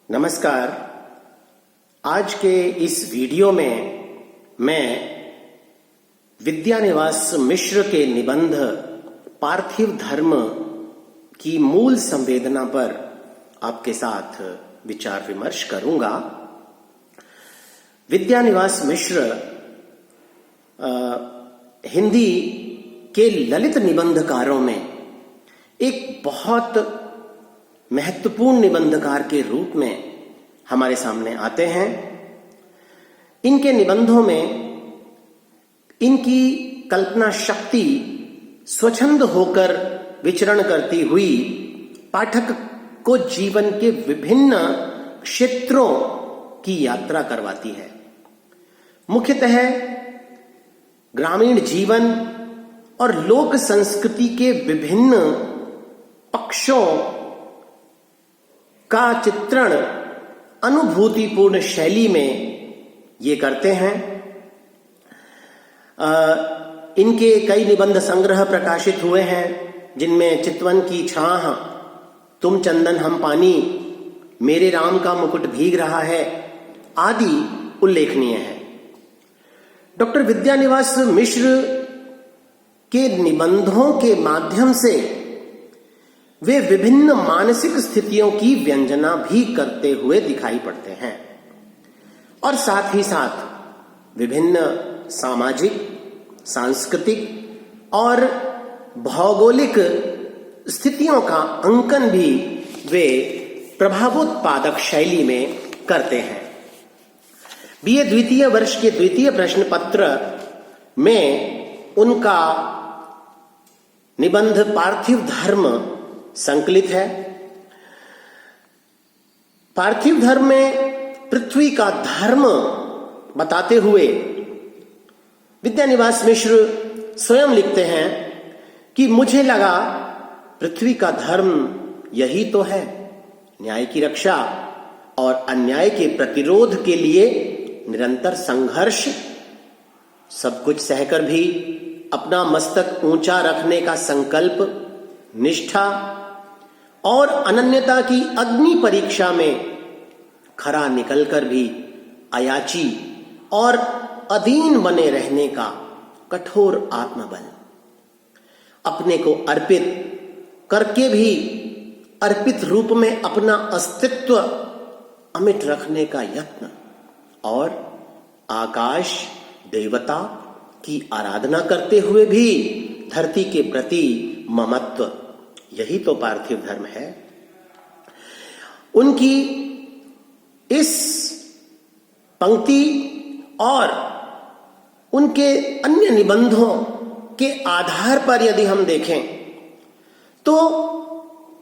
नमस्कार। आज के इस वीडियो में मैं विद्यानिवास मिश्र के निबंध पार्थिव धर्म की मूल संवेदना पर आपके साथ विचार विमर्श करूंगा। विद्यानिवास मिश्र हिंदी के ललित निबंधकारों में एक बहुत महत्वपूर्ण निबंधकार के रूप में हमारे सामने आते हैं। इनके निबंधों में इनकी कल्पना शक्ति स्वच्छंद होकर विचरण करती हुई पाठक को जीवन के विभिन्न क्षेत्रों की यात्रा करवाती है। मुख्यतः ग्रामीण जीवन और लोक संस्कृति के विभिन्न पक्षों का चित्रण अनुभूतिपूर्ण शैली में ये करते हैं। इनके कई निबंध संग्रह प्रकाशित हुए हैं, जिनमें चितवन की छाह, तुम चंदन हम पानी, मेरे राम का मुकुट भीग रहा है आदि उल्लेखनीय है। डॉक्टर विद्यानिवास मिश्र के निबंधों के माध्यम से वे विभिन्न मानसिक स्थितियों की व्यंजना भी करते हुए दिखाई पड़ते हैं और साथ ही साथ विभिन्न सामाजिक, सांस्कृतिक और भौगोलिक स्थितियों का अंकन भी वे प्रभावोत्पादक शैली में करते हैं। बीए द्वितीय वर्ष के द्वितीय प्रश्न पत्र में उनका निबंध पार्थिव धर्म संकलित है। पार्थिव धर्म में पृथ्वी का धर्म बताते हुए विद्यानिवास मिश्र स्वयं लिखते हैं कि मुझे लगा पृथ्वी का धर्म यही तो है, न्याय की रक्षा और अन्याय के प्रतिरोध के लिए निरंतर संघर्ष, सब कुछ सहकर भी अपना मस्तक ऊंचा रखने का संकल्प, निष्ठा और अनन्यता की अग्नि परीक्षा में खरा निकलकर भी अयाची और अधीन बने रहने का कठोर आत्मबल, अपने को अर्पित करके भी अर्पित रूप में अपना अस्तित्व अमिट रखने का यत्न और आकाश देवता की आराधना करते हुए भी धरती के प्रति ममत्व, यही तो पार्थिव धर्म है। उनकी इस पंक्ति और उनके अन्य निबंधों के आधार पर यदि हम देखें तो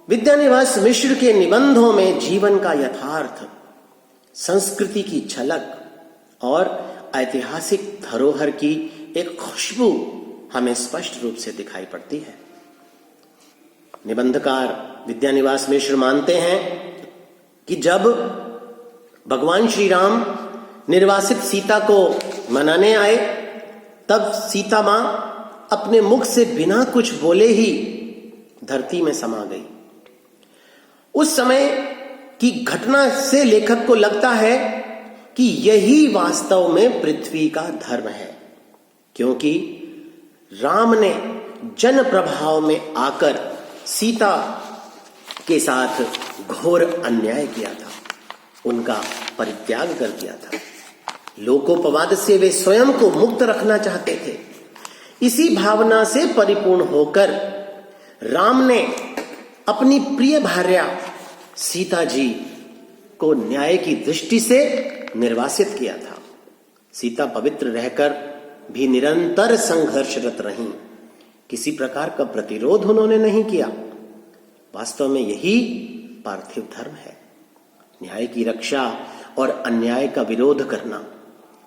विद्यानिवास मिश्र के निबंधों में जीवन का यथार्थ, संस्कृति की झलक और ऐतिहासिक धरोहर की एक खुशबू हमें स्पष्ट रूप से दिखाई पड़ती है। निबंधकार विद्यानिवास मिश्र मानते हैं कि जब भगवान श्री राम निर्वासित सीता को मनाने आए, तब सीता मां अपने मुख से बिना कुछ बोले ही धरती में समा गई। उस समय की घटना से लेखक को लगता है कि यही वास्तव में पृथ्वी का धर्म है, क्योंकि राम ने जन प्रभाव में आकर सीता के साथ घोर अन्याय किया था, उनका परित्याग कर दिया था। लोकोपवाद से वे स्वयं को मुक्त रखना चाहते थे। इसी भावना से परिपूर्ण होकर राम ने अपनी प्रिय भार्या सीता जी को न्याय की दृष्टि से निर्वासित किया था। सीता पवित्र रहकर भी निरंतर संघर्षरत रहीं, किसी प्रकार का प्रतिरोध उन्होंने नहीं किया। वास्तव में यही पार्थिव धर्म है, न्याय की रक्षा और अन्याय का विरोध करना,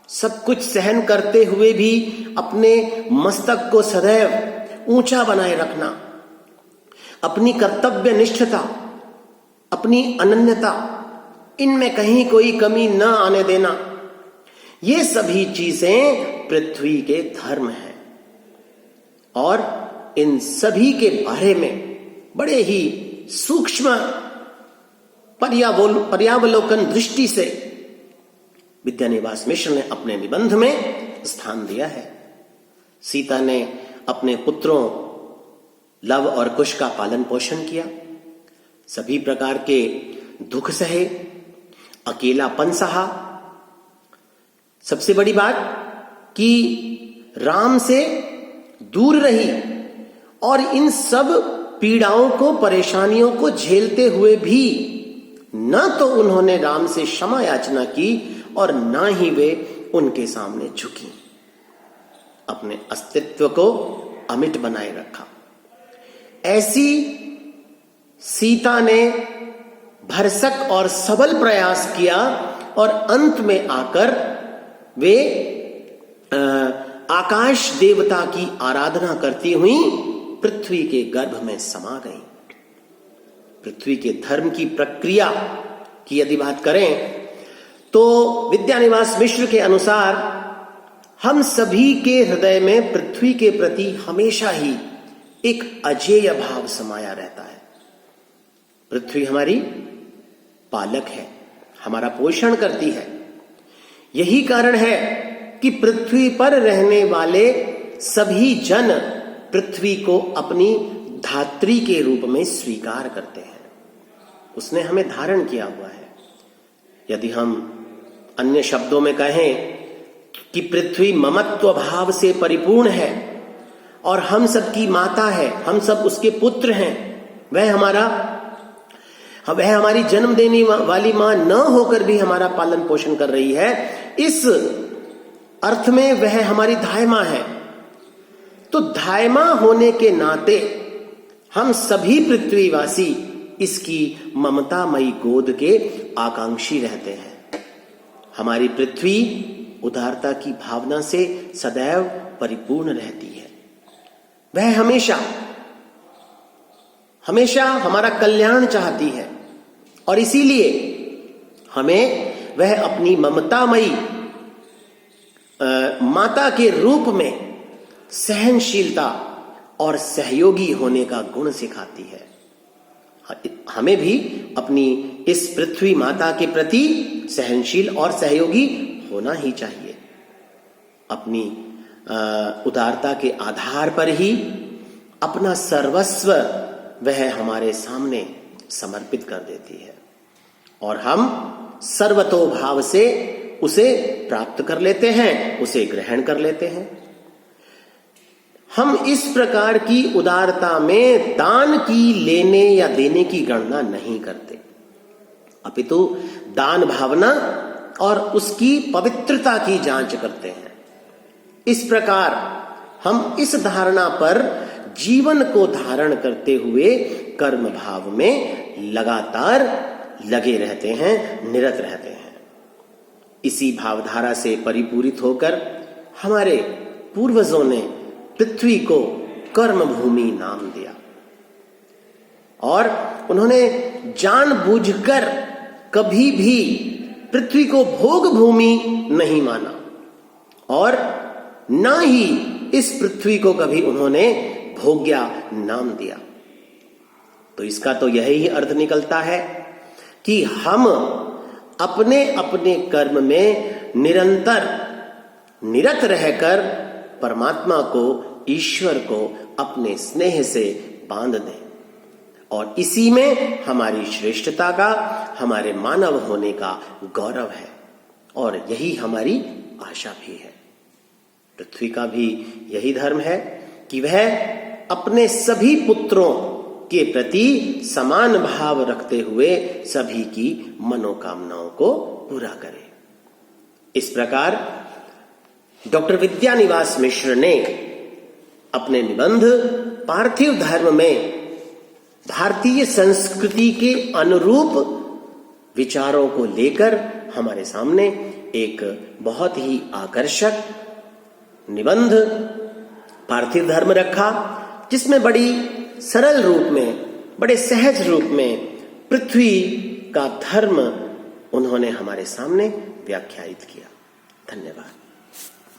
सब कुछ सहन करते हुए भी अपने मस्तक को सदैव ऊंचा बनाए रखना, अपनी कर्तव्य निष्ठता, अपनी अनन्यता, इनमें कहीं कोई कमी न आने देना, ये सभी चीजें पृथ्वी के धर्म हैं। और इन सभी के बारे में बड़े ही सूक्ष्म पर्यावलोकन दृष्टि से विद्यानिवास मिश्र ने अपने निबंध में स्थान दिया है। सीता ने अपने पुत्रों लव और कुश का पालन पोषण किया, सभी प्रकार के दुख सहे, अकेलापन सहा। सबसे बड़ी बात कि राम से दूर रही और इन सब पीड़ाओं को, परेशानियों को झेलते हुए भी न तो उन्होंने राम से क्षमा याचना की और ना ही वे उनके सामने झुकी, अपने अस्तित्व को अमिट बनाए रखा। ऐसी सीता ने भरसक और सबल प्रयास किया और अंत में आकर वे आकाश देवता की आराधना करती हुई पृथ्वी के गर्भ में समा गई। पृथ्वी के धर्म की प्रक्रिया की यदि बात करें तो विद्यानिवास मिश्र के अनुसार हम सभी के हृदय में पृथ्वी के प्रति हमेशा ही एक अजेय भाव समाया रहता है। पृथ्वी हमारी पालक है, हमारा पोषण करती है। यही कारण है कि पृथ्वी पर रहने वाले सभी जन पृथ्वी को अपनी धात्री के रूप में स्वीकार करते हैं। उसने हमें धारण किया हुआ है। यदि हम अन्य शब्दों में कहें कि पृथ्वी ममत्व भाव से परिपूर्ण है और हम सब की माता है, हम सब उसके पुत्र हैं। वह हमारी जन्म देने वाली मां न होकर भी हमारा पालन पोषण कर रही है। इस अर्थ में वह हमारी धायमा है। तो धायमा होने के नाते हम सभी पृथ्वीवासी इसकी ममतामयी गोद के आकांक्षी रहते हैं। हमारी पृथ्वी उदारता की भावना से सदैव परिपूर्ण रहती है। वह हमेशा हमारा कल्याण चाहती है और इसीलिए हमें वह अपनी ममतामयी माता के रूप में सहनशीलता और सहयोगी होने का गुण सिखाती है। हमें भी अपनी इस पृथ्वी माता के प्रति सहनशील और सहयोगी होना ही चाहिए। अपनी उदारता के आधार पर ही अपना सर्वस्व वह हमारे सामने समर्पित कर देती है और हम सर्वतोभाव से उसे प्राप्त कर लेते हैं, उसे ग्रहण कर लेते हैं। हम इस प्रकार की उदारता में दान की लेने या देने की गणना नहीं करते, अपितु दान भावना और उसकी पवित्रता की जांच करते हैं। इस प्रकार हम इस धारणा पर जीवन को धारण करते हुए कर्म भाव में लगातार लगे रहते हैं, निरत रहते हैं। इसी भावधारा से परिपूरित होकर हमारे पूर्वजों ने पृथ्वी को कर्म भूमि नाम दिया और उन्होंने जानबूझकर कभी भी पृथ्वी को भोग भूमि नहीं माना और ना ही इस पृथ्वी को कभी उन्होंने भोग्या नाम दिया। तो इसका तो यही अर्थ निकलता है कि हम अपने अपने कर्म में निरंतर निरत रहकर परमात्मा को, ईश्वर को अपने स्नेह से बांध दें और इसी में हमारी श्रेष्ठता का, हमारे मानव होने का गौरव है और यही हमारी आशा भी है। पृथ्वी का भी यही धर्म है कि वह अपने सभी पुत्रों के प्रति समान भाव रखते हुए सभी की मनोकामनाओं को पूरा करे। इस प्रकार डॉक्टर विद्यानिवास मिश्र ने अपने निबंध पार्थिव धर्म में भारतीय संस्कृति के अनुरूप विचारों को लेकर हमारे सामने एक बहुत ही आकर्षक निबंध पार्थिव धर्म रखा, जिसमें बड़ी सरल रूप में, बड़े सहज रूप में पृथ्वी का धर्म उन्होंने हमारे सामने व्याख्यायित किया। धन्यवाद।